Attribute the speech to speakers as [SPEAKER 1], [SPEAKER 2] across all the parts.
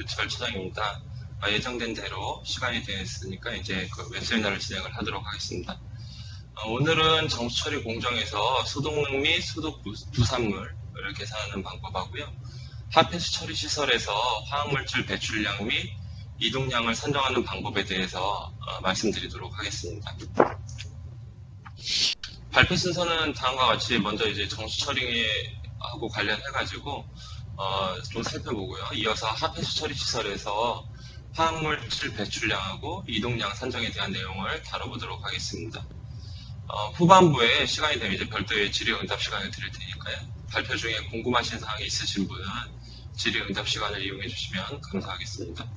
[SPEAKER 1] 유치열 차장입니다. 예정된 대로 시간이 되었으니까 이제 그 웹세미나를 진행을 하도록 하겠습니다. 오늘은 정수처리 공정에서 소독능 및 소독 부산물을 계산하는 방법하고요. 핫폐수 처리 시설에서 화학물질 배출량 및 이동량을 산정하는 방법에 대해서 말씀드리도록 하겠습니다. 발표 순서는 다음과 같이 먼저 이제 정수처리하고 관련해가지고 좀 살펴보고요. 이어서 핫폐수 처리 시설에서 화학물질 배출량하고 이동량 산정에 대한 내용을 다뤄보도록 하겠습니다. 후반부에 시간이 되면 이제 별도의 질의응답 시간을 드릴 테니까요. 발표 중에 궁금하신 사항이 있으신 분은 질의응답 시간을 이용해 주시면 감사하겠습니다.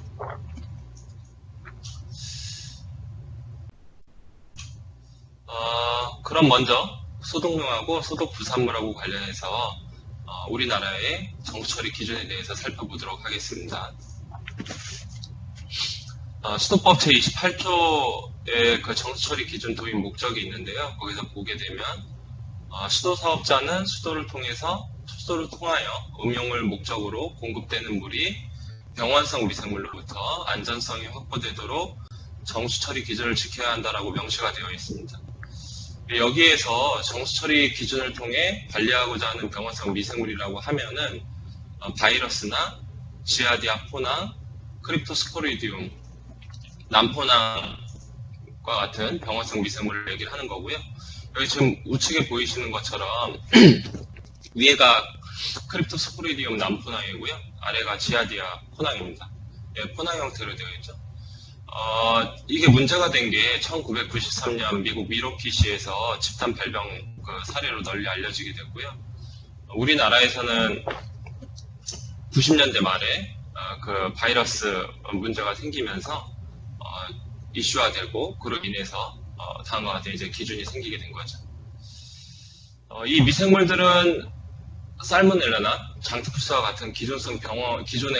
[SPEAKER 1] 그럼 먼저 소독능하고 소독 부산물하고 관련해서 우리나라의 정수처리 기준에 대해서 살펴보도록 하겠습니다. 수도법 제28조의 그 정수처리 기준 도입 목적이 있는데요. 거기서 보게 되면 수도사업자는 수도를 통하여 음용을 목적으로 공급되는 물이 병원성 미생물로부터 안전성이 확보되도록 정수처리 기준을 지켜야 한다라고 명시가 되어 있습니다. 여기에서 정수처리 기준을 통해 관리하고자 하는 병원성 미생물이라고 하면은 바이러스나 지아디아 포낭, 크립토스포리디움, 난포낭과 같은 병원성 미생물을 얘기를 하는 거고요. 여기 지금 우측에 보이시는 것처럼 위에가 크립토스포리디움 난포낭이고요. 아래가 지아디아 포낭입니다. 포낭 형태로 되어 있죠. 이게 문제가 된 게 1993년 미국 미로키시에서 집단 발병 그 사례로 널리 알려지게 됐고요. 우리나라에서는 90년대 말에 그 바이러스 문제가 생기면서 이슈화되고 그로 인해서 다음과 같은 이제 기준이 생기게 된 거죠. 이 미생물들은 살모넬라나 장티푸스와 같은 기존의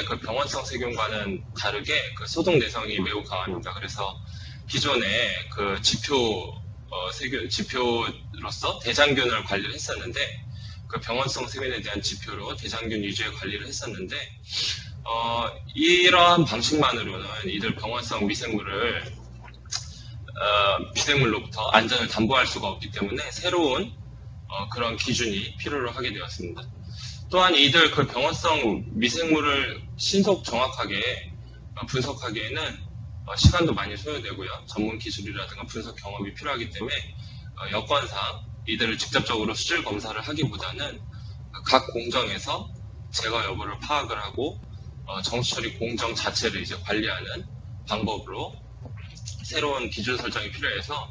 [SPEAKER 1] 그 병원성 세균과는 다르게 그 소독 내성이 매우 강합니다. 그래서 기존에 그 지표로서 대장균을 관리를 했었는데, 그 병원성 세균에 대한 지표로 대장균 위주의 관리를 했었는데, 이러한 방식만으로는 이들 병원성 미생물로부터 안전을 담보할 수가 없기 때문에 새로운 그런 기준이 필요로 하게 되었습니다. 또한 이들 그 병원성 미생물을 신속 정확하게 분석하기에는 시간도 많이 소요되고요. 전문 기술이라든가 분석 경험이 필요하기 때문에 여건상 이들을 직접적으로 수질 검사를 하기보다는 각 공정에서 제거 여부를 파악을 하고 정수처리 공정 자체를 이제 관리하는 방법으로 새로운 기준 설정이 필요해서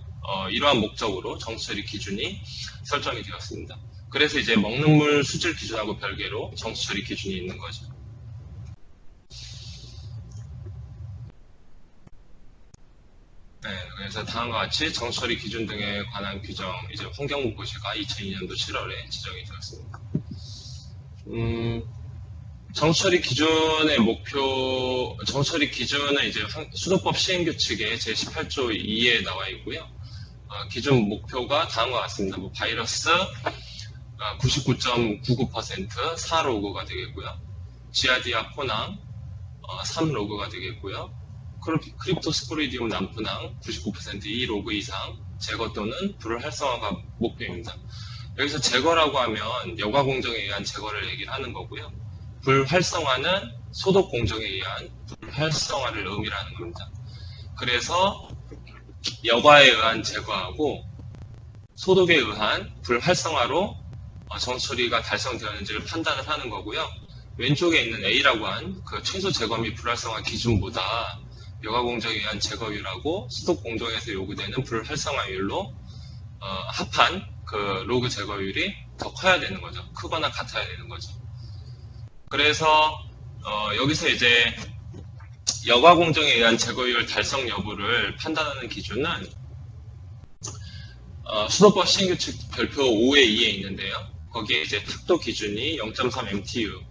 [SPEAKER 1] 이러한 목적으로 정수처리 기준이 설정이 되었습니다. 그래서 이제 먹는 물 수질 기준하고 별개로 정수처리 기준이 있는 거죠. 네, 그래서 다음과 같이 정수처리 기준 등에 관한 규정, 이제 환경부고시가 2002년도 7월에 지정이 되었습니다. 정수처리 기준의 정수처리 기준은 이제 수도법 시행규칙의 제18조 2에 나와 있고요. 기준 목표가 다음과 같습니다. 바이러스 99.99% 4로그가 되겠고요. 지아디아 포낭 3로그가 되겠고요. 크립토스포리디움 난포낭 99% 2로그 이상 제거 또는 불활성화가 목표입니다. 여기서 제거라고 하면 여과 공정에 의한 제거를 얘기를 하는 거고요. 불활성화는 소독 공정에 의한 불활성화를 의미하는 겁니다. 그래서 여과에 의한 제거하고 소독에 의한 불활성화로 정수처리가 달성되었는지를 판단을 하는 거고요. 왼쪽에 있는 A라고 한 그 최소 제거 및 불활성화 기준보다 여과 공정에 의한 제거율하고 소독 공정에서 요구되는 불활성화율로 합한 그 로그 제거율이 더 커야 되는 거죠. 크거나 같아야 되는 거죠. 그래서 여기서 이제 여과 공정에 의한 제거율 달성 여부를 판단하는 기준은 수도법 시행규칙 별표 5의 2에 있는데요. 거기에 이제 탁도 기준이 0.3 MTU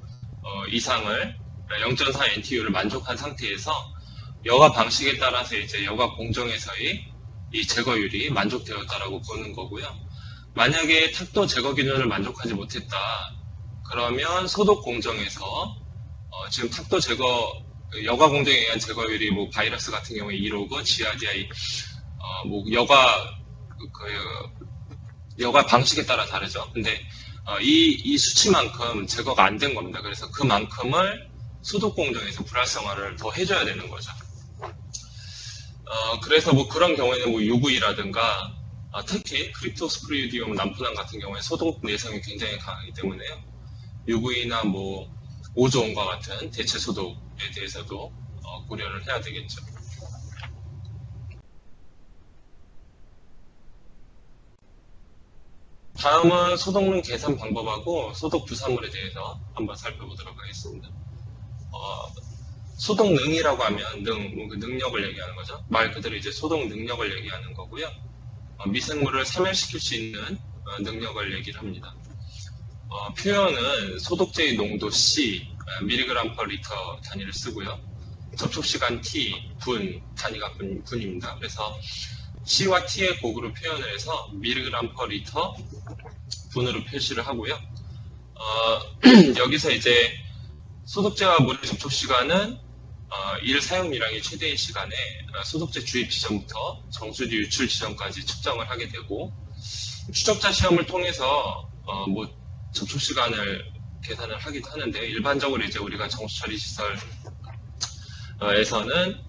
[SPEAKER 1] 이상을 0.4 NTU를 만족한 상태에서 여과 방식에 따라서 이제 여과 공정에서의 이 제거율이 만족되었다라고 보는 거고요. 만약에 탁도 제거 기준을 만족하지 못했다. 그러면 소독 공정에서 지금 탁도 제거 여가 공정에 의한 제거율이 뭐 바이러스 같은 경우에 2로그, GRDI 뭐 여가 방식에 따라 다르죠. 근데 이 수치만큼 제거가 안 된 겁니다. 그래서 그만큼을 소독 공정에서 불활성화를 더 해줘야 되는 거죠. 그래서 뭐 그런 경우에는 뭐 UV라든가 특히 크립토스포리디움 난프난 같은 경우에 소독 내성이 굉장히 강하기 때문에요. UV나 뭐 오존과 같은 대체 소독에 대해서도 고려를 해야 되겠죠. 다음은 소독능 계산 방법하고 소독 부산물에 대해서 한번 살펴보도록 하겠습니다. 소독능이라고 하면 그 능력을 얘기하는 거죠. 말 그대로 이제 소독 능력을 얘기하는 거고요. 미생물을 사멸시킬 수 있는 능력을 얘기를 합니다. 표현은 소독제의 농도 C, 미리그램 퍼 리터 단위를 쓰고요. 접촉시간 T, 분 단위가 분입니다. 그래서 C와 T의 고구를 표현을 해서 미리그램 퍼 리터 분으로 표시를 하고요. 여기서 이제 소독제와 물의 접촉시간은 일 사용량이 최대인 시간에 소독제 주입 지점부터 정수리 유출 지점까지 측정을 하게 되고, 추적자 시험을 통해서 뭐 접촉 시간을 계산을 하기도 하는데, 일반적으로 이제 우리가 정수처리 시설에서는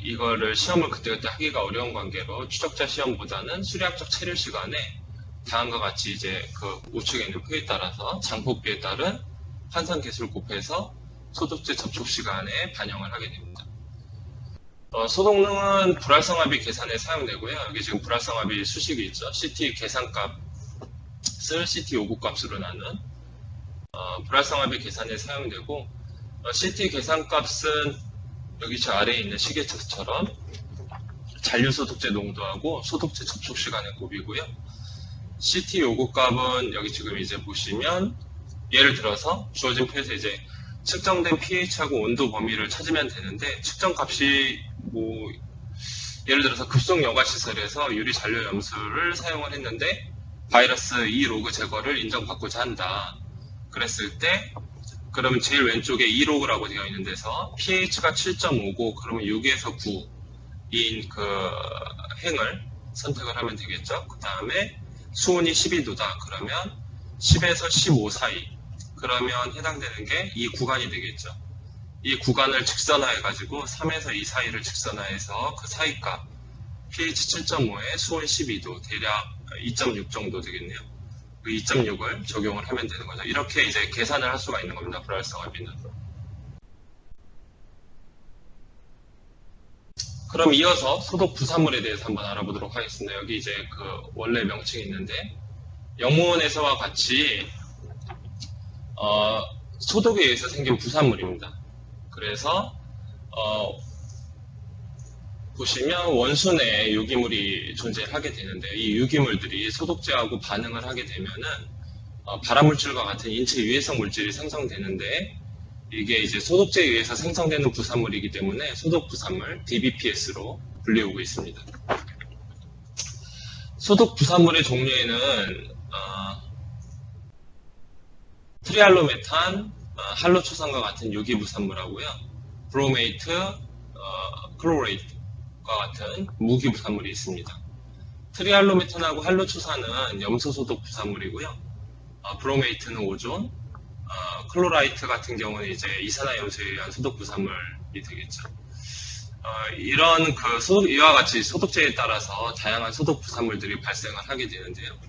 [SPEAKER 1] 이거를 시험을 그때그때 하기가 어려운 관계로 추적자 시험보다는 수리학적 체류 시간에 다음과 같이 이제 그 우측에 있는 표에 따라서 장폭비에 따른 환산 개수를 곱해서 소독제 접촉 시간에 반영을 하게 됩니다. 소독능은 불활성화비 계산에 사용되고요. 여기 지금 불활성화비 수식이 있죠. CT 계산값을 CT 요구값으로 나눈 불활성화비 계산에 사용되고, CT 계산값은 여기 저 아래에 있는 시계처럼 잔류 소독제 농도하고 소독제 접촉 시간의 곱이고요. CT 요구값은 여기 지금 이제 보시면 예를 들어서 주어진 표에서 이제 측정된 pH하고 온도 범위를 찾으면 되는데, 측정값이 뭐 예를 들어서 급속 여가 시설에서 유리 잔류 염수를 사용을 했는데 바이러스 2로그 제거를 인정받고자 한다. 그랬을 때 그러면 제일 왼쪽에 2로그라고 되어 있는 데서 pH가 7.5고 그러면 6에서 9인 그 행을 선택을 하면 되겠죠. 그 다음에 수온이 12도다. 그러면 10에서 15 사이, 그러면 해당되는 게 이 구간이 되겠죠. 이 구간을 직선화해 가지고 3에서 2 사이를 직선화해서 그 사이값 pH 7.5에 수온 12도 대략 2.6 정도 되겠네요. 그 2.6을 적용을 하면 되는 거죠. 이렇게 이제 계산을 할 수가 있는 겁니다. 불활성화비는. 그럼 이어서 소독 부산물에 대해서 한번 알아보도록 하겠습니다. 여기 이제 그 원래 명칭이 있는데, 영문에서와 같이 소독에 의해서 생긴 부산물입니다. 그래서 보시면 원수 내에 유기물이 존재하게 되는데, 이 유기물들이 소독제하고 반응을 하게 되면은 발암물질과 같은 인체 유해성 물질이 생성되는데, 이게 이제 소독제에 의해서 생성되는 부산물이기 때문에 소독 부산물 DBPS로 불리우고 있습니다. 소독 부산물의 종류에는 트리알로메탄, 할로초산과 같은 유기 부산물하고요, 브로메이트, 클로레이트과 같은 무기 부산물이 있습니다. 트리알로메탄하고 할로초산은 염소 소독 부산물이고요, 브로메이트는 오존, 클로라이트 같은 경우는 이제 이산화염소에 의한 소독 부산물이 되겠죠. 이런 이와 같이 소독제에 따라서 다양한 소독 부산물들이 발생을 하게 되는데요.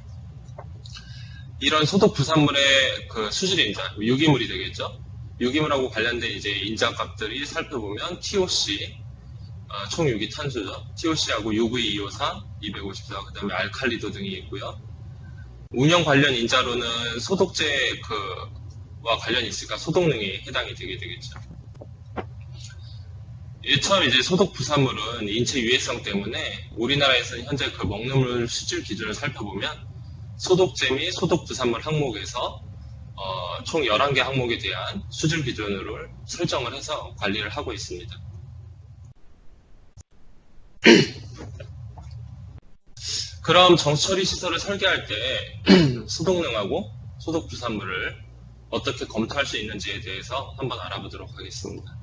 [SPEAKER 1] 이런 소독 부산물의 그 수질 인자, 유기물이 되겠죠. 유기물하고 관련된 이제 인자값들이 살펴보면 TOC, 총유기탄소죠. TOC하고 UV254, 254, 그 다음에 알칼리도 등이 있고요. 운영 관련 인자로는 소독제 와 관련이 있으니까 소독능이 해당이 되게 되겠죠. 이처럼 이제 소독 부산물은 인체 유해성 때문에 우리나라에서는 현재 그 먹는 물 수질 기준을 살펴보면 소독제 및 소독 부산물 항목에서 총 11개 항목에 대한 수질 기준으로 설정을 해서 관리를 하고 있습니다. 그럼 정수처리 시설을 설계할 때 소독능하고 소독 부산물을 어떻게 검토할 수 있는지에 대해서 한번 알아보도록 하겠습니다.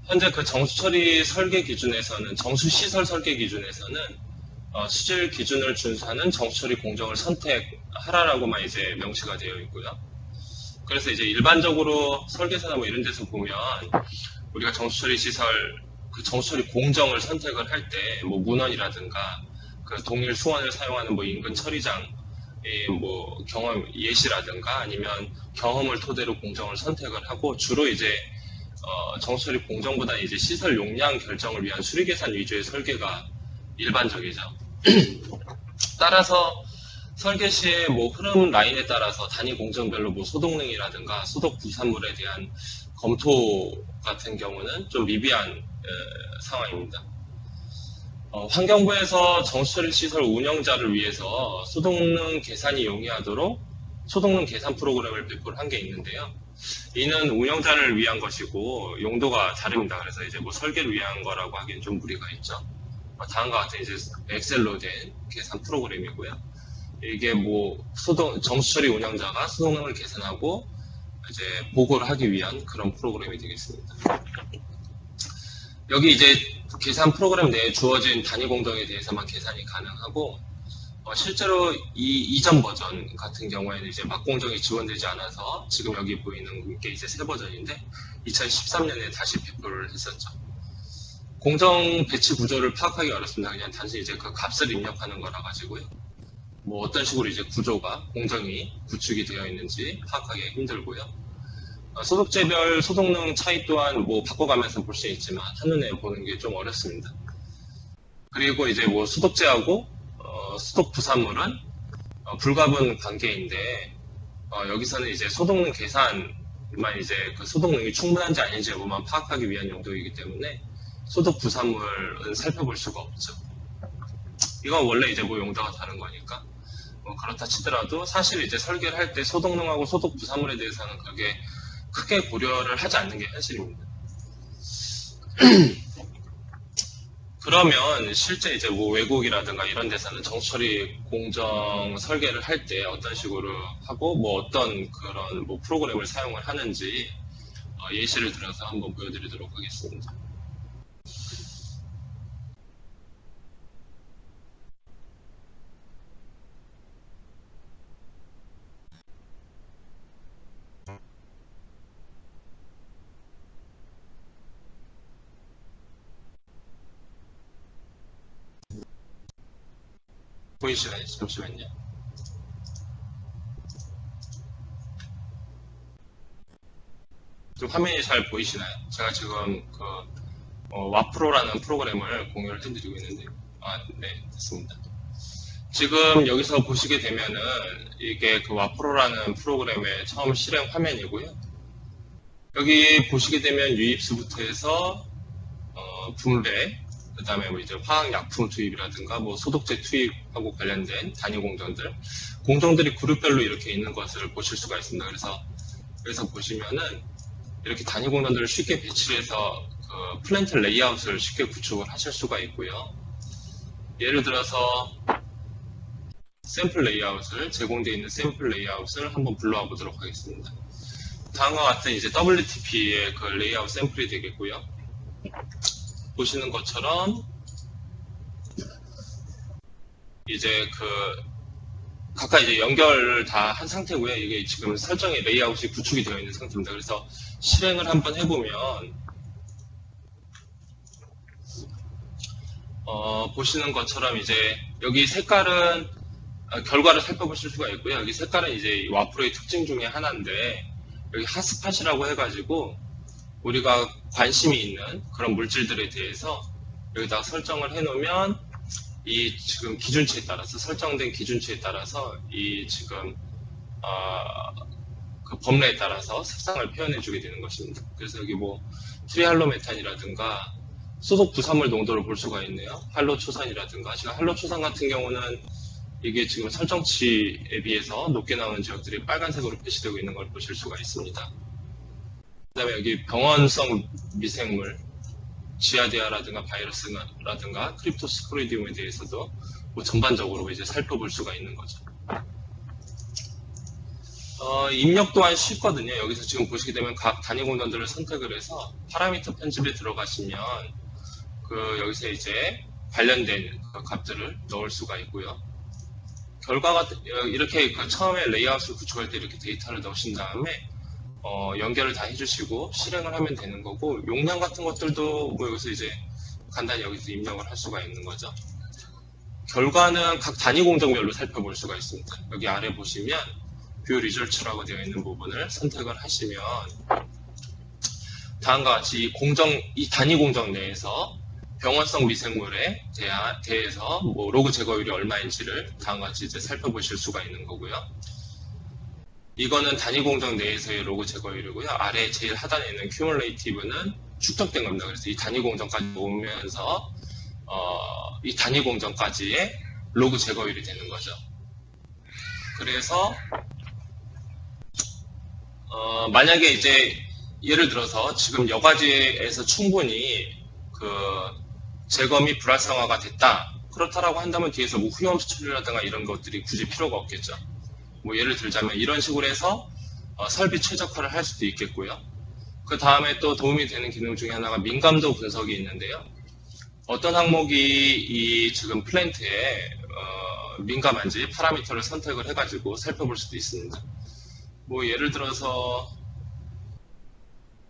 [SPEAKER 1] 현재 그 정수처리 설계 기준에서는, 정수시설 설계 기준에서는 수질 기준을 준수하는 정수처리 공정을 선택하라라고만 이제 명시가 되어 있고요. 그래서 이제 일반적으로 설계사나 뭐 이런 데서 보면 우리가 정수처리 시설, 그 정수처리 공정을 선택을 할 때 뭐 문헌이라든가 그 동일 수원을 사용하는 뭐 인근 처리장의 뭐 경험 예시라든가 아니면 경험을 토대로 공정을 선택을 하고 주로 이제 정수처리 공정보다 이제 시설 용량 결정을 위한 수리 계산 위주의 설계가 일반적이죠. 따라서 설계 시에 뭐 흐름 라인에 따라서 단위 공정별로 뭐 소독능이라든가 소독 부산물에 대한 검토 같은 경우는 좀 미비한 상황입니다. 환경부에서 정수처리 시설 운영자를 위해서 소독능 계산이 용이하도록 소독능 계산 프로그램을 배포를 한 게 있는데요. 이는 운영자를 위한 것이고 용도가 다릅니다. 그래서 이제 뭐 설계를 위한 거라고 하기엔 좀 무리가 있죠. 다음과 같은 이제 엑셀로 된 계산 프로그램이고요. 이게 뭐 정수처리 운영자가 소독능을 계산하고 이제 보고를 하기 위한 그런 프로그램이 되겠습니다. 여기 이제 계산 프로그램 내에 주어진 단위 공정에 대해서만 계산이 가능하고 실제로 이 이전 버전 같은 경우에는 이제 막공정이 지원되지 않아서 지금 여기 보이는 게 이제 새 버전인데 2013년에 다시 배포를 했었죠. 공정 배치 구조를 파악하기 어렵습니다. 그냥 단순히 이제 그 값을 입력하는 거라 가지고요. 뭐 어떤 식으로 이제 구조가 공정이 구축이 되어 있는지 파악하기 힘들고요. 소독제별 소독능 차이 또한 뭐 바꿔가면서 볼 수 있지만 한눈에 보는 게 좀 어렵습니다. 그리고 이제 뭐 소독제하고 소독 부산물은 불가분 관계인데 여기서는 이제 소독능 계산만 이제 그 소독능이 충분한지 아닌지 여부만 파악하기 위한 용도이기 때문에 소독 부산물은 살펴볼 수가 없죠. 이건 원래 이제 뭐 용도가 다른 거니까 뭐 그렇다 치더라도 사실 이제 설계를 할 때 소독능하고 소독 부산물에 대해서는 그게 크게 고려를 하지 않는 게 현실입니다. 그러면 실제 이제 뭐 외국이라든가 이런 데서는 정수처리 공정 설계를 할 때 어떤 식으로 하고 뭐 어떤 그런 뭐 프로그램을 사용을 하는지 예시를 들어서 한번 보여드리도록 하겠습니다. 보이시나요? 잠시만요. 좀 화면이 잘 보이시나요? 제가 지금 그 와프로라는 프로그램을 공유를 해드리고 있는데 네, 됐습니다. 지금 여기서 보시게 되면은 이게 그 와프로라는 프로그램의 처음 실행 화면이고요. 여기 보시게 되면 유입수부터 해서 분배, 그 다음에 뭐 이제 화학약품 투입이라든가 뭐 소독제 투입하고 관련된 단위 공정들이 그룹별로 이렇게 있는 것을 보실 수가 있습니다. 그래서 보시면은 이렇게 단위 공정들을 쉽게 배치해서 그 플랜트 레이아웃을 쉽게 구축을 하실 수가 있고요. 예를 들어서 샘플 레이아웃을 제공되어 있는 샘플 레이아웃을 한번 불러와 보도록 하겠습니다. 다음과 같은 이제 WTP의 그 레이아웃 샘플이 되겠고요. 보시는 것처럼 이제 그 각각 이제 연결을 다 한 상태고요. 이게 지금 설정의 레이아웃이 구축이 되어 있는 상태입니다. 그래서 실행을 한번 해보면 보시는 것처럼 이제 여기 색깔은 결과를 살펴보실 수가 있고요. 여기 색깔은 이제 와프로의 특징 중에 하나인데 여기 핫스팟이라고 해가지고 우리가 관심이 있는 그런 물질들에 대해서 여기다가 설정을 해놓으면 이 지금 기준치에 따라서 설정된 기준치에 따라서 이 지금 그 범례에 따라서 색상을 표현해주게 되는 것입니다. 그래서 여기 뭐 트리할로메탄이라든가 소독 부산물 농도를 볼 수가 있네요. 할로초산이라든가 지금 할로초산 같은 경우는 이게 지금 설정치에 비해서 높게 나오는 지역들이 빨간색으로 표시되고 있는 걸 보실 수가 있습니다. 그 다음에 여기 병원성 미생물, 지아디아라든가 바이러스라든가 크립토스포리디움에 대해서도 뭐 전반적으로 이제 살펴볼 수가 있는 거죠. 입력 또한 쉽거든요. 여기서 지금 보시게 되면 각 단위 공정들을 선택을 해서 파라미터 편집에 들어가시면 여기서 이제 관련된 그 값들을 넣을 수가 있고요. 결과가 이렇게 처음에 레이아웃을 구축할 때 이렇게 데이터를 넣으신 다음에 연결을 다 해주시고 실행을 하면 되는 거고, 용량 같은 것들도 뭐 여기서 이제 간단히 여기서 입력을 할 수가 있는 거죠. 결과는 각 단위 공정별로 살펴볼 수가 있습니다. 여기 아래 보시면 뷰 리졸츠라고 되어 있는 부분을 선택을 하시면 다음과 같이 이 단위 공정 내에서 병원성 미생물에 대해서 뭐 로그 제거율이 얼마인지를 다음과 같이 이제 살펴보실 수가 있는 거고요. 이거는 단위 공정 내에서의 로그 제거율이고요. 아래 제일 하단에 있는 큐뮬레이티브는 축적된 겁니다. 그래서 이 단위 공정까지 오면서 이 단위 공정까지의 로그 제거율이 되는 거죠. 그래서 만약에 이제 예를 들어서 지금 여과지에서 충분히 제거 및 불활성화가 됐다, 그렇다라고 한다면 뒤에서 뭐 후염수 처리라든가 이런 것들이 굳이 필요가 없겠죠. 뭐 예를 들자면 이런 식으로 해서 설비 최적화를 할 수도 있겠고요. 그 다음에 또 도움이 되는 기능 중에 하나가 민감도 분석이 있는데요. 어떤 항목이 이 지금 플랜트에 민감한지 파라미터를 선택을 해가지고 살펴볼 수도 있습니다. 뭐 예를 들어서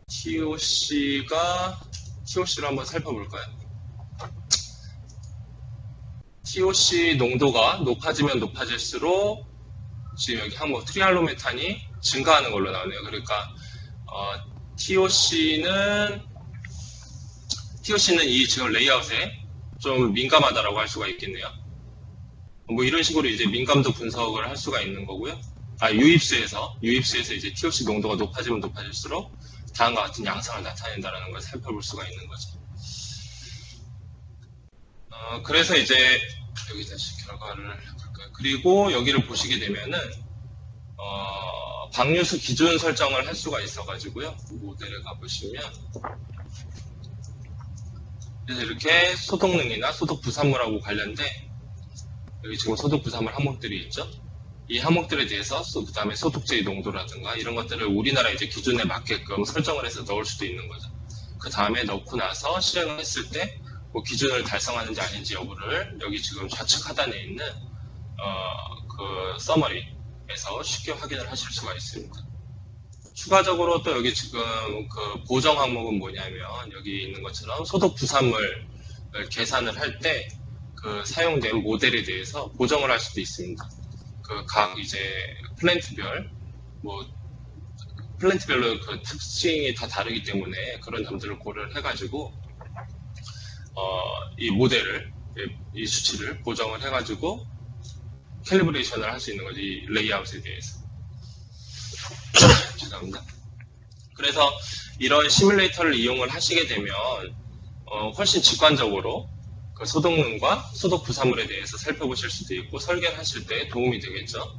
[SPEAKER 1] TOC를 한번 살펴볼까요? TOC 농도가 높아지면 높아질수록 지금 여기 항목 트리알로메탄이 증가하는 걸로 나오네요. 그러니까 TOC는 이 지금 레이아웃에 좀 민감하다라고 할 수가 있겠네요. 뭐 이런 식으로 이제 민감도 분석을 할 수가 있는 거고요. 유입수에서 이제 TOC 농도가 높아지면 높아질수록 다음과 같은 양상을 나타낸다는 걸 살펴볼 수가 있는 거죠. 그래서 이제 여기 다시 결과를 해볼까요? 그리고 여기를 보시게 되면은 방류수 기준 설정을 할 수가 있어가지고요. 모델에 가보시면 그래서 이렇게 소독능이나 소독 부산물하고 관련된 여기 지금 소독 부산물 항목들이 있죠. 이 항목들에 대해서 그 다음에 소독제의 농도라든가 이런 것들을 우리나라 이제 기준에 맞게끔 설정을 해서 넣을 수도 있는 거죠. 그 다음에 넣고 나서 실행을 했을 때 뭐 기준을 달성하는지 아닌지 여부를 여기 지금 좌측 하단에 있는 서머리에서 쉽게 확인을 하실 수가 있습니다. 추가적으로 또 여기 지금 보정 항목은 뭐냐면 여기 있는 것처럼 소독 부산물을 계산을 할 때 사용된 모델에 대해서 보정을 할 수도 있습니다. 각 이제 플랜트별로 특징이 다 다르기 때문에 그런 점들을 고려를 해가지고 이 모델을 이 수치를 보정을 해가지고 캘리브레이션을 할 수 있는 거지, 이 레이아웃에 대해서. 죄송합니다. 그래서 이런 시뮬레이터를 이용을 하시게 되면 훨씬 직관적으로 소독능과 소독 부산물에 대해서 살펴보실 수도 있고 설계를 하실 때 도움이 되겠죠.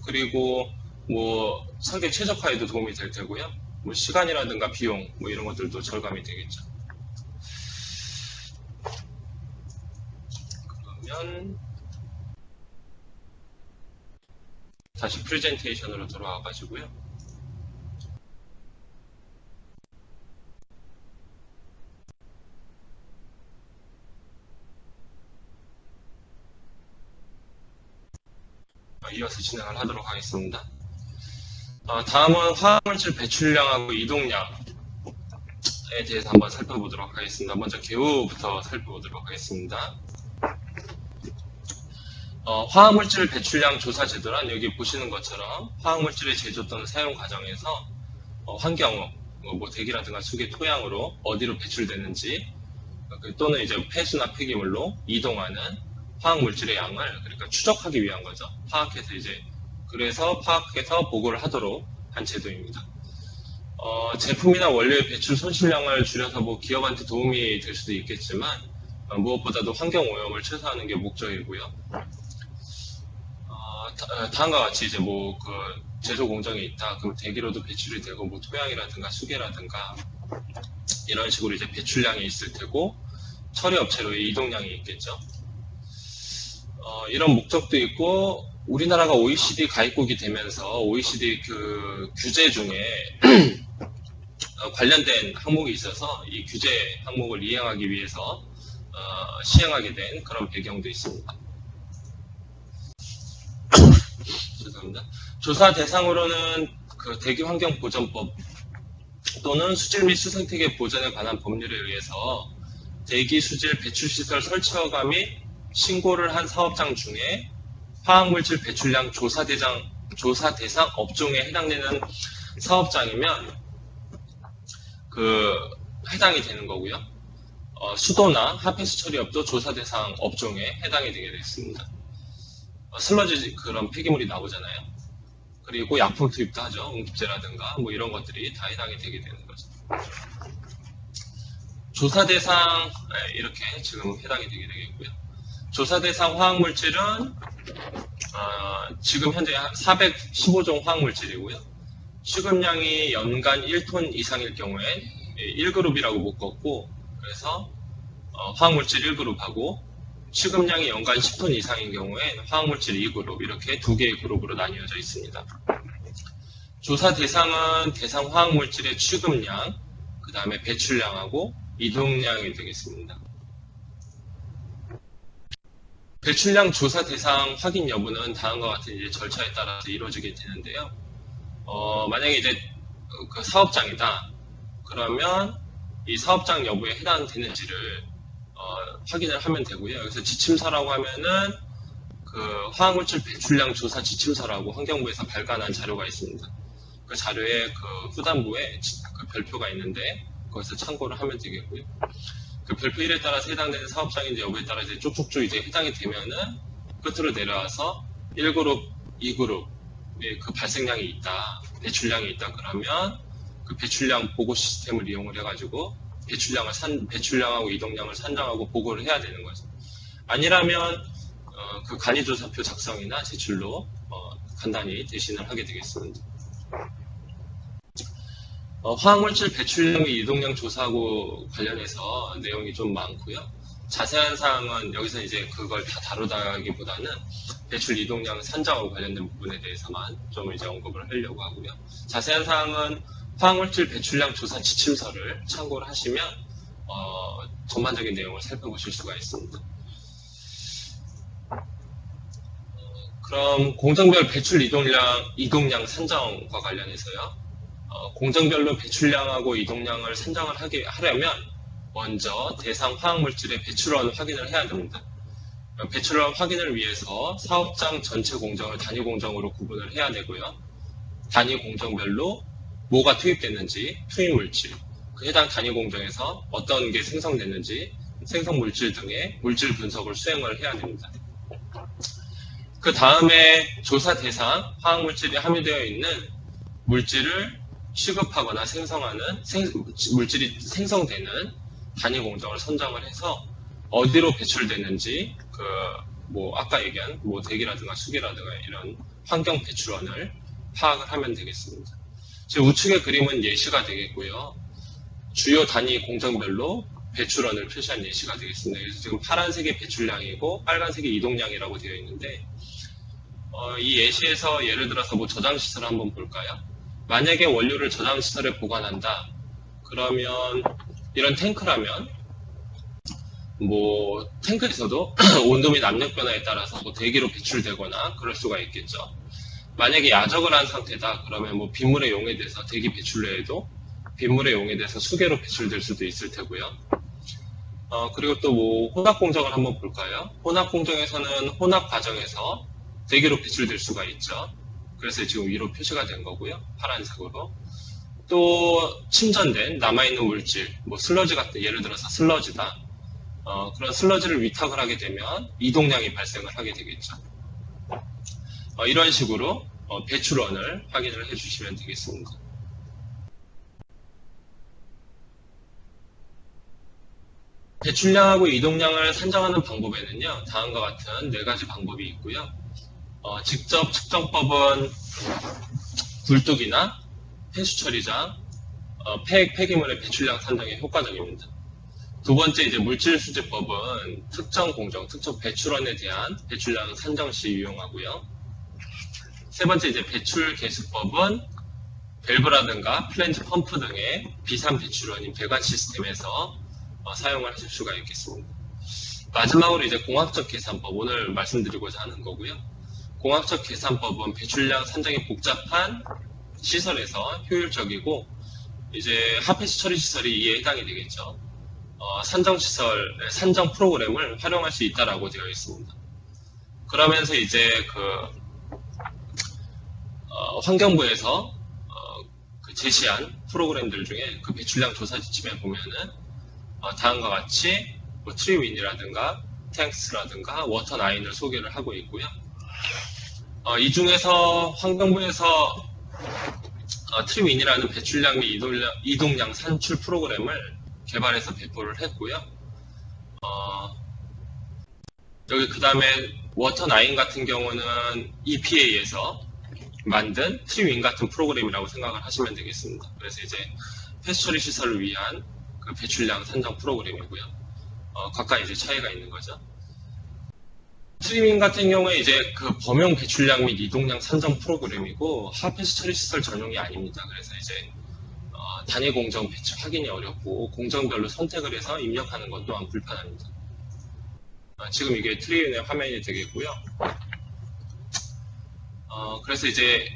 [SPEAKER 1] 그리고 뭐 설계 최적화에도 도움이 될 테고요. 뭐 시간이라든가 비용 뭐 이런 것들도 절감이 되겠죠. 그러면 다시 프레젠테이션으로 돌아와 가지고요. 이어서 진행을 하도록 하겠습니다. 다음은 화학물질 배출량하고 이동량에 대해서 한번 살펴보도록 하겠습니다. 먼저 개우부터 살펴보도록 하겠습니다. 화학물질 배출량 조사 제도란 여기 보시는 것처럼 화학물질의 제조 또는 사용 과정에서 환경, 뭐 대기라든가 수계 토양으로 어디로 배출되는지 또는 이제 폐수나 폐기물로 이동하는 화학물질의 양을 그러니까 추적하기 위한 거죠. 그래서 파악해서 보고를 하도록 한 제도입니다. 제품이나 원료의 배출 손실량을 줄여서 뭐 기업한테 도움이 될 수도 있겠지만 무엇보다도 환경 오염을 최소화하는 게 목적이고요. 다음과 같이 이제 뭐 제조 공정이 있다, 그럼 대기로도 배출이 되고 뭐 토양이라든가 수계라든가 이런 식으로 이제 배출량이 있을 테고 처리 업체로의 이동량이 있겠죠. 이런 목적도 있고 우리나라가 OECD 가입국이 되면서 OECD 그 규제 중에 관련된 항목이 있어서 이 규제 항목을 이행하기 위해서 시행하게 된 그런 배경도 있습니다. 죄송합니다. 조사 대상으로는 그 대기환경보전법 또는 수질 및 수생태계 보전에 관한 법률에 의해서 대기, 수질, 배출시설 설치허가 및 신고를 한 사업장 중에 화학물질 배출량 조사 대상 업종에 해당되는 사업장이면 그 해당이 되는 거고요. 수도나 하폐수 처리업도 조사 대상 업종에 해당이 되게 됐습니다. 슬러지 그런 폐기물이 나오잖아요. 그리고 약품 투입도 하죠. 응급제라든가 뭐 이런 것들이 다 해당이 되게 되는 거죠. 조사 대상 이렇게 지금 해당이 되게 되겠고요. 조사 대상 화학물질은 지금 현재 415종 화학물질이고요. 취급량이 연간 1톤 이상일 경우엔 1그룹이라고 묶었고, 그래서 화학물질 1그룹하고 취급량이 연간 10톤 이상인 경우엔 화학물질 2그룹 이렇게 두 개의 그룹으로 나뉘어져 있습니다. 조사 대상은 대상 화학물질의 취급량, 그 다음에 배출량하고 이동량이 되겠습니다. 배출량 조사 대상 확인 여부는 다음과 같은 이제 절차에 따라서 이루어지게 되는데요. 만약에 이제 그 사업장이다. 그러면 이 사업장 여부에 해당되는지를 확인을 하면 되고요. 여기서 지침서라고 하면은 그 화학물질 배출량 조사 지침서라고 환경부에서 발간한 자료가 있습니다. 그 자료에 그 후단부에 그 별표가 있는데 거기서 참고를 하면 되겠고요. 그 별표 1에 따라서 해당되는 사업장인지 여부에 따라 이제 쭉쭉쭉 이제 해당이 되면은 끝으로 내려와서 1그룹, 2그룹 그 발생량이 있다, 배출량이 있다 그러면 그 배출량 보고 시스템을 이용을 해가지고 배출량하고 이동량을 산정하고 보고를 해야 되는 거죠. 아니라면 그 간이조사표 작성이나 제출로 간단히 대신을 하게 되겠습니다. 화학물질 배출량 및 이동량 조사하고 관련해서 내용이 좀 많고요. 자세한 사항은 여기서 이제 그걸 다 다루다기보다는 배출 이동량 산정하고 관련된 부분에 대해서만 좀 이제 언급을 하려고 하고요. 자세한 사항은 화학물질 배출량 조사 지침서를 참고를 하시면 전반적인 내용을 살펴보실 수가 있습니다. 그럼 공정별 배출 이동량 산정과 관련해서요. 공정별로 배출량하고 이동량을 산정을 하려면 먼저 대상 화학물질의 배출원 확인을 해야 됩니다. 배출원 확인을 위해서 사업장 전체 공정을 단위 공정으로 구분을 해야 되고요. 단위 공정별로 뭐가 투입됐는지, 투입물질, 그 해당 단위 공정에서 어떤 게 생성됐는지, 생성물질 등의 물질 분석을 수행을 해야 됩니다. 그 다음에 조사 대상 화학물질이 함유되어 있는 물질을 취급하거나 물질이 생성되는 단위 공정을 선정을 해서 어디로 배출되는지 아까 얘기한 대기라든가 수기라든가 이런 환경 배출원을 파악을 하면 되겠습니다. 지금 우측의 그림은 예시가 되겠고요. 주요 단위 공정별로 배출원을 표시한 예시가 되겠습니다. 그래서 지금 파란색이 배출량이고 빨간색이 이동량이라고 되어 있는데 이 예시에서 예를 들어서 저장시설을 한번 볼까요? 만약에 원료를 저장시설에 보관한다. 그러면 이런 탱크라면 탱크에서도 온도 및 압력 변화에 따라서 대기로 배출되거나 그럴 수가 있겠죠. 만약에 야적을 한 상태다. 그러면 빗물에 용해돼서 대기 배출 외에도 빗물에 용해돼서 수계로 배출될 수도 있을 테고요. 그리고 또 혼합 공정을 한번 볼까요? 혼합 공정에서는 혼합 과정에서 대기로 배출될 수가 있죠. 그래서 지금 위로 표시가 된 거고요. 파란색으로. 또 침전된 남아있는 물질, 슬러지 같은 예를 들어서 슬러지다. 그런 슬러지를 위탁을 하게 되면 이동량이 발생을 하게 되겠죠. 이런 식으로 배출원을 확인을 해주시면 되겠습니다. 배출량하고 이동량을 산정하는 방법에는요, 다음과 같은 4가지 방법이 있고요. 직접 측정법은 굴뚝이나 폐수처리장, 폐기물의 배출량 산정에 효과적입니다. 두 번째 물질수제법은 특정 공정, 특정 배출원에 대한 배출량 산정 시 유용하고요. 세 번째 이제 배출 계수법은 밸브라든가 플랜지 펌프 등의 비산 배출원인 배관 시스템에서 사용을 하실 수가 있겠습니다. 마지막으로 이제 공학적 계산법, 오늘 말씀드리고자 하는 거고요. 공학적 계산법은 배출량 산정이 복잡한 시설에서 효율적이고 이제 핫패스 처리 시설이 이에 해당이 되겠죠. 산정 프로그램을 활용할 수 있다라고 되어 있습니다. 그러면서 이제 환경부에서 제시한 프로그램들 중에 그 배출량 조사 지침에 보면은 다음과 같이 뭐 트리윈이라든가 탱스라든가 워터9을 소개를 하고 있고요. 이 중에서 환경부에서 트리윈이라는 배출량 및 이동량 산출 프로그램을 개발해서 배포를 했고요. 여기 그 다음에 워터9 같은 경우는 EPA에서 만든 트리윈 같은 프로그램이라고 생각을 하시면 되겠습니다. 그래서 이제 폐수 처리 시설을 위한 그 배출량 산정 프로그램이고요. 각각 이제 차이가 있는 거죠. 트리윈 같은 경우에 이제 그 범용 배출량 및 이동량 산정 프로그램이고 핫패스 처리 시설 전용이 아닙니다. 그래서 이제 단위 공정 배치 확인이 어렵고 공정별로 선택을 해서 입력하는 것 또한 불편합니다. 지금 이게 트리윈의 화면이 되겠고요. 그래서 이제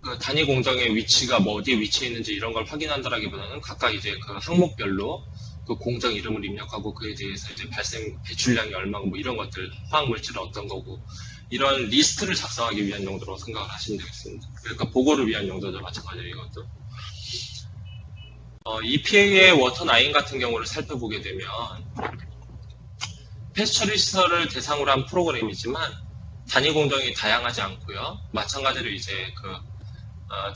[SPEAKER 1] 그 단위 공정의 위치가 뭐 어디에 위치해 있는지 이런 걸 확인한다라기보다는 각각 이제 그 항목별로 그 공정 이름을 입력하고 그에 대해서 이제 발생 배출량이 얼마고 뭐 이런 것들, 화학 물질은 어떤 거고 이런 리스트를 작성하기 위한 용도로 생각을 하시면 되겠습니다. 그러니까 보고를 위한 용도도 마찬가지예요, 이것도. EPA의 워터9 같은 경우를 살펴보게 되면 폐수 처리 시설을 대상으로 한 프로그램이지만 단위 공정이 다양하지 않고요. 마찬가지로 이제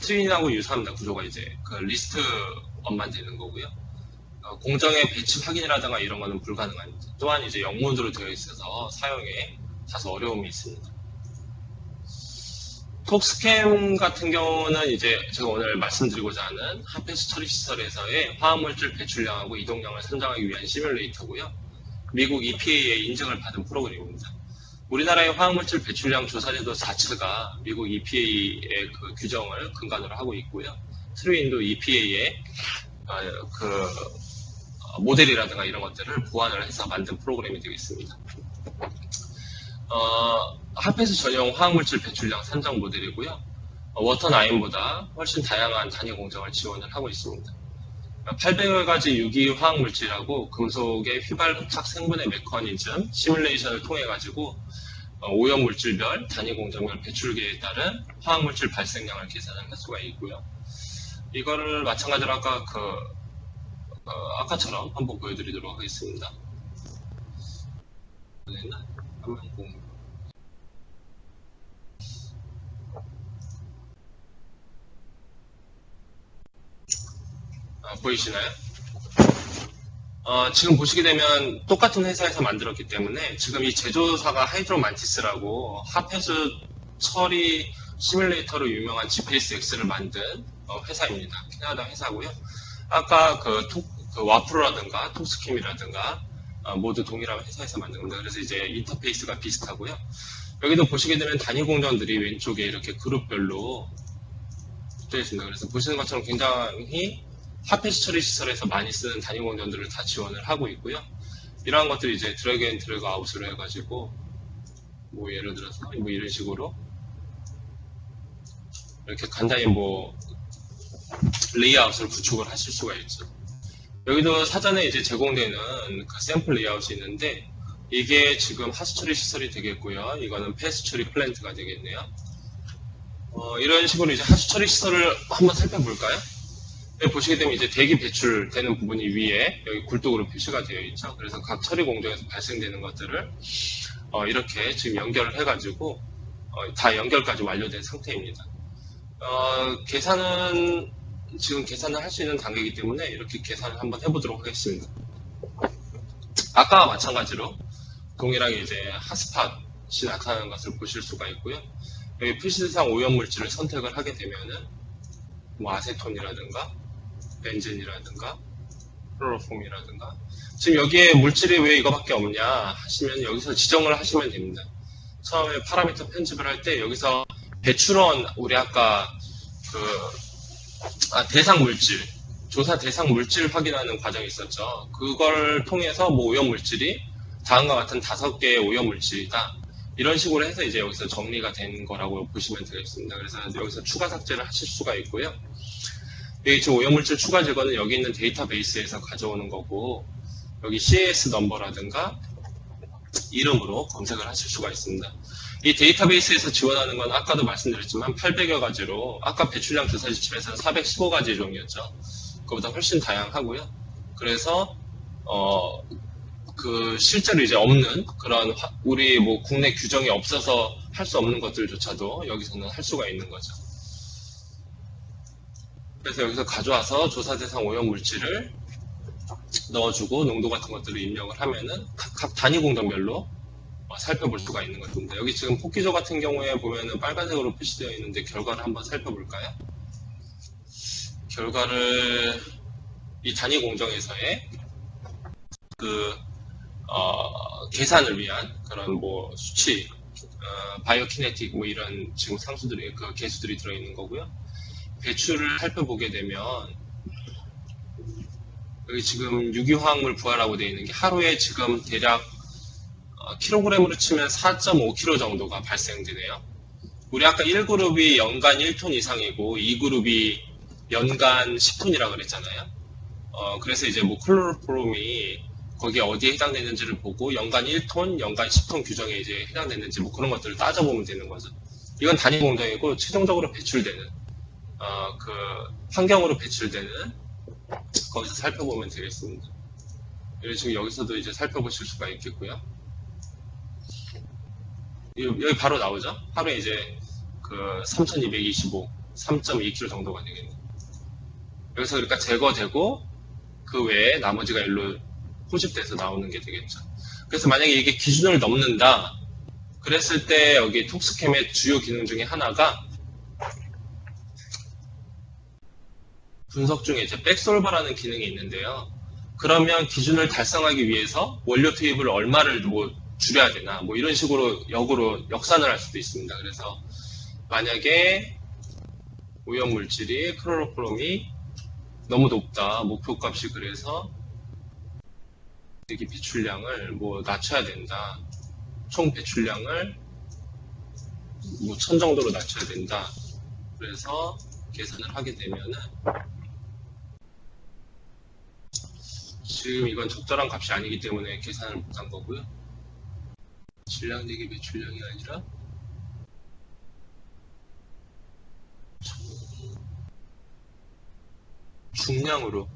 [SPEAKER 1] 트리윈하고 유사합니다. 구조가 이제 그 리스트업만 되는 거고요. 공정의 배치 확인이라든가 이런 거는 불가능합니다. 또한 이제 영문으로 되어 있어서 사용에 다소 어려움이 있습니다. 톡스캠 같은 경우는 이제 제가 오늘 말씀드리고자 하는 핫패스 처리 시설에서의 화학물질 배출량하고 이동량을 산정하기 위한 시뮬레이터고요. 미국 EPA의 인증을 받은 프로그램입니다. 우리나라의 화학물질 배출량 조사제도 자체가 미국 EPA의 그 규정을 근간으로 하고 있고요. 트리윈도 EPA의 모델이라든가 이런 것들을 보완을 해서 만든 프로그램이 되겠습니다. 핫패스 전용 화학물질 배출량 산정 모델이고요. 워터9보다 훨씬 다양한 단위 공정을 지원을 하고 있습니다. 800여 가지 유기 화학물질하고 금속의 휘발 흡착 생분해 메커니즘 시뮬레이션을 통해 가지고 오염물질별, 단위 공정별 배출계에 따른 화학물질 발생량을 계산할 수가 있고요. 이거를 마찬가지로 아까처럼 한번 보여드리도록 하겠습니다. 보이시나요? 지금 보시게 되면 똑같은 회사에서 만들었기 때문에 지금 이 제조사가 하이드로만티스라고 핫패스 처리 시뮬레이터로 유명한 GPSX를 만든 회사입니다. 캐나다 회사고요. 아까 와프로라든가 톡스캠이라든가 모두 동일한 회사에서 만든 겁니다. 그래서 이제 인터페이스가 비슷하고요. 여기도 보시게 되면 단위 공정들이 왼쪽에 이렇게 그룹별로 붙어 있습니다. 그래서 보시는 것처럼 굉장히 핫패스 처리 시설에서 많이 쓰는 단위 공정들을 다 지원을 하고 있고요. 이러한 것들이 이제 드래그 앤 드래그 아웃으로 해가지고 뭐 예를 들어서 뭐 이런 식으로 이렇게 간단히 뭐 레이아웃을 구축을 하실 수가 있죠. 여기도 사전에 이제 제공되는 그 샘플 레이아웃이 있는데 이게 지금 하수 처리 시설이 되겠고요. 이거는 폐수 처리 플랜트가 되겠네요. 이런 식으로 이제 하수 처리 시설을 한번 살펴볼까요? 여기 보시게 되면 이제 대기 배출되는 부분이 위에 여기 굴뚝으로 표시가 되어 있죠. 그래서 각 처리 공정에서 발생되는 것들을 이렇게 지금 연결을 해가지고 다 연결까지 완료된 상태입니다. 계산은 지금 계산을 할 수 있는 단계이기 때문에 이렇게 계산을 한번 해보도록 하겠습니다. 아까와 마찬가지로 동일하게 이제 핫스팟이 나타나는 것을 보실 수가 있고요. 여기 표시대상 오염물질을 선택을 하게 되면은 뭐 아세톤이라든가 벤젠이라든가 클로로폼이라든가 지금 여기에 물질이 왜 이거밖에 없냐 하시면 여기서 지정을 하시면 됩니다. 처음에 파라미터 편집을 할 때 여기서 배출원, 우리 아까 대상 물질, 조사 대상 물질 확인하는 과정이 있었죠. 그걸 통해서 뭐 오염 물질이 다음과 같은 5개의 오염 물질이다. 이런 식으로 해서 이제 여기서 정리가 된 거라고 보시면 되겠습니다. 그래서 여기서 추가 삭제를 하실 수가 있고요. 여기 지금 오염물질 추가 제거는 여기 있는 데이터베이스에서 가져오는 거고, 여기 CAS 넘버라든가 이름으로 검색을 하실 수가 있습니다. 이 데이터베이스에서 지원하는 건 아까도 말씀드렸지만 800여 가지로, 아까 배출량 조사 지침에서는 415가지 종이었죠. 그거보다 훨씬 다양하고요. 그래서 실제로 이제 없는 그런 우리 뭐 국내 규정이 없어서 할 수 없는 것들조차도 여기서는 할 수가 있는 거죠. 그래서 여기서 가져와서 조사 대상 오염 물질을 넣어주고 농도 같은 것들을 입력을 하면은 각 단위 공정별로 살펴볼 수가 있는 것입니다. 여기 지금 폭기조 같은 경우에 보면은 빨간색으로 표시되어 있는데 결과를 한번 살펴볼까요? 결과를 이 단위 공정에서의 계산을 위한 그런 뭐 수치, 바이오키네틱 뭐 이런 지금 상수들이, 개수들이 들어있는 거고요. 배출을 살펴보게 되면 여기 지금 유기화학물 부하라고 되어 있는 게 하루에 지금 대략 킬로그램으로 치면 4.5kg 정도가 발생되네요. 우리 아까 1그룹이 연간 1톤 이상이고 2그룹이 연간 10톤이라고 그랬잖아요. 그래서 이제 뭐 클로로폼이 거기에 어디에 해당되는지를 보고 연간 1톤, 연간 10톤 규정에 이제 해당되는지 뭐 그런 것들을 따져보면 되는 거죠. 이건 단위 공정이고 최종적으로 배출되는 환경으로 배출되는 거기서 살펴보면 되겠습니다. 지금 여기서도 이제 살펴보실 수가 있겠고요. 여기 바로 나오죠? 하루에 이제 3225, 3.2kg 정도가 되겠네요. 여기서 그러니까 제거되고 그 외에 나머지가 일로 포집돼서 나오는 게 되겠죠. 그래서 만약에 이게 기준을 넘는다 그랬을 때 여기 톡스캠의 주요 기능 중에 하나가 분석 중에 이제 백솔버라는 기능이 있는데요. 그러면 기준을 달성하기 위해서 원료 투입을 얼마를 뭐 줄여야 되나 뭐 이런 식으로 역으로 역산을 할 수도 있습니다. 그래서 만약에 오염 물질이 클로로폼이 너무 높다, 목표값이 그래서 여기 배출량을 뭐 낮춰야 된다, 총 배출량을 뭐 1000 정도로 낮춰야 된다. 그래서 계산을 하게 되면은 지금 이건 적절한 값이 아니기 때문에 계산을 못한 거고요. 질량 대기 배출량이 아니라 중량으로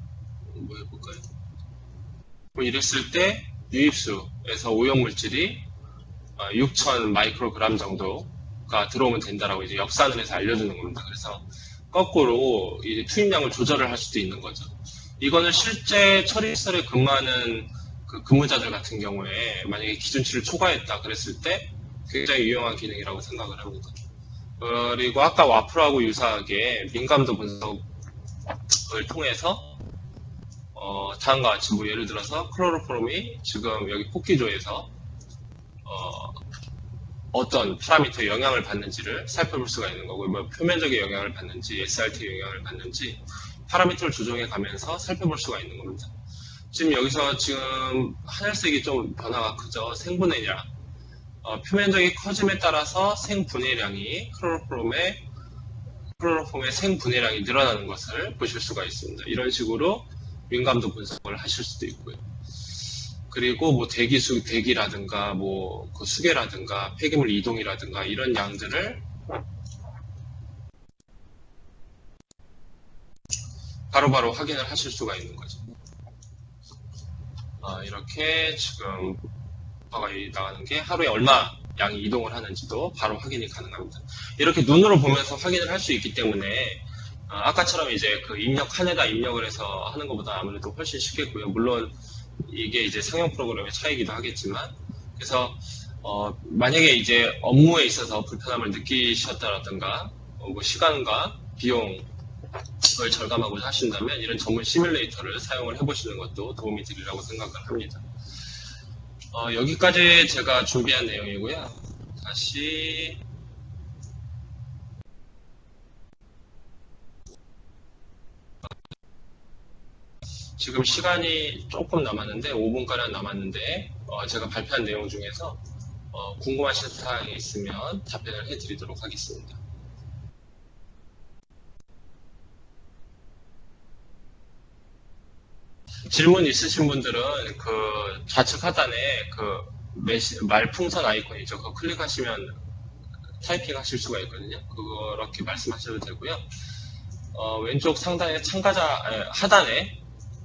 [SPEAKER 1] 뭐 해볼까요? 뭐 이랬을 때 유입수에서 오염물질이 6000 마이크로그램 정도가 들어오면 된다라고 이제 역산을 해서 알려주는 겁니다. 그래서 거꾸로 이제 투입량을 조절을 할 수도 있는 거죠. 이거는 실제 처리시설에 근무하는 그 근무자들 같은 경우에 만약에 기준치를 초과했다 그랬을 때 굉장히 유용한 기능이라고 생각을 합니다. 그리고 아까 와플하고 유사하게 민감도 분석을 통해서 다음과 같이 뭐 예를 들어서 클로로폼이 지금 여기 폭기조에서 어떤 파라미터에 영향을 받는지를 살펴볼 수가 있는 거고, 뭐 표면적인 영향을 받는지 SRT에 영향을 받는지 파라미터를 조정해 가면서 살펴볼 수가 있는 겁니다. 지금 여기서 지금 하늘색이 좀 변화가 크죠. 생분해량. 표면적인 커짐에 따라서 생분해량이 클로로폼의 생분해량이 늘어나는 것을 보실 수가 있습니다. 이런 식으로 민감도 분석을 하실 수도 있고요. 그리고 뭐 대기라든가 뭐 그 수계라든가 폐기물 이동이라든가 이런 양들을 바로바로 확인을 하실 수가 있는 거죠. 이렇게 지금 나가는 게 하루에 얼마 양이 이동을 하는지도 바로 확인이 가능합니다. 이렇게 눈으로 보면서 확인을 할 수 있기 때문에 아까처럼 이제 그 입력칸에다 입력을 해서 하는 것보다 아무래도 훨씬 쉽겠고요. 물론 이게 이제 상용 프로그램의 차이기도 하겠지만, 그래서 만약에 이제 업무에 있어서 불편함을 느끼셨다라든가 뭐 시간과 비용을 절감하고자 하신다면 이런 전문 시뮬레이터를 사용을 해보시는 것도 도움이 되리라고 생각을 합니다. 여기까지 제가 준비한 내용이고요. 다시 지금 시간이 조금 남았는데 5분가량 남았는데 제가 발표한 내용 중에서 궁금하신 사항이 있으면 답변을 해드리도록 하겠습니다. 질문 있으신 분들은 그 좌측 하단에 그 말풍선 아이콘 있죠. 그거 클릭하시면 타이핑 하실 수가 있거든요. 그렇게 말씀하셔도 되고요. 왼쪽 상단에 하단에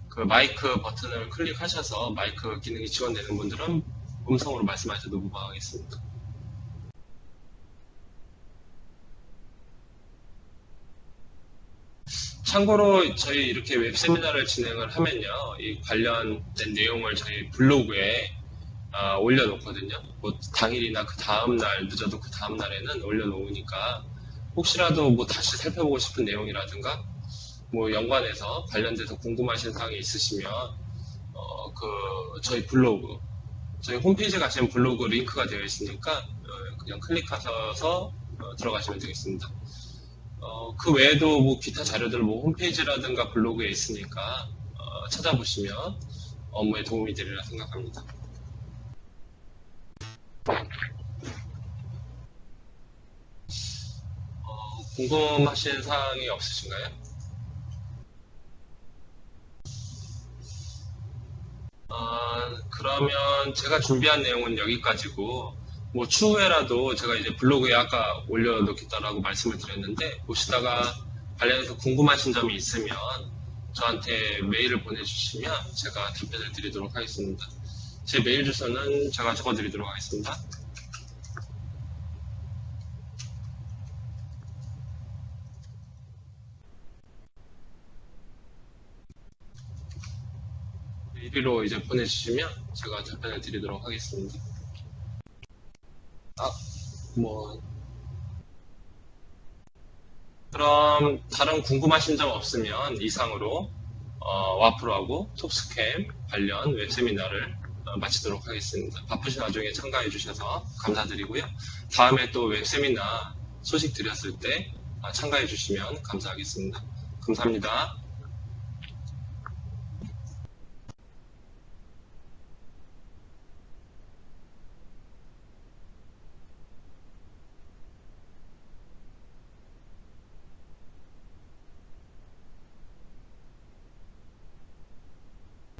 [SPEAKER 1] 그 마이크 버튼을 클릭하셔서 마이크 기능이 지원되는 분들은 음성으로 말씀하셔도 무방하겠습니다. 참고로 저희 이렇게 웹세미나를 진행을 하면요, 이 관련된 내용을 저희 블로그에 올려놓거든요. 뭐 당일이나 그 다음날, 늦어도 그 다음날에는 올려놓으니까 혹시라도 뭐 다시 살펴보고 싶은 내용이라든가 뭐 연관해서 관련돼서 궁금하신 사항이 있으시면 저희 블로그, 저희 홈페이지 가시면 블로그 링크가 되어 있으니까 그냥 클릭하셔서 들어가시면 되겠습니다. 그 외에도 뭐 기타 자료들 뭐 홈페이지라든가 블로그에 있으니까 찾아보시면 업무에 도움이 되리라 생각합니다. 궁금하신 사항이 없으신가요? 그러면 제가 준비한 내용은 여기까지고 뭐 추후에라도 제가 이제 블로그에 아까 올려놓겠다라고 말씀을 드렸는데 보시다가 관련해서 궁금하신 점이 있으면 저한테 메일을 보내주시면 제가 답변을 드리도록 하겠습니다. 제 메일 주소는 제가 적어드리도록 하겠습니다. 메일로 이제 보내주시면 제가 답변을 드리도록 하겠습니다. 그럼 다른 궁금하신 점 없으면 이상으로 와플하고 톱스캠 관련 웹세미나를 마치도록 하겠습니다. 바쁘신 와중에 참가해 주셔서 감사드리고요. 다음에 또 웹세미나 소식 드렸을 때 참가해 주시면 감사하겠습니다. 감사합니다.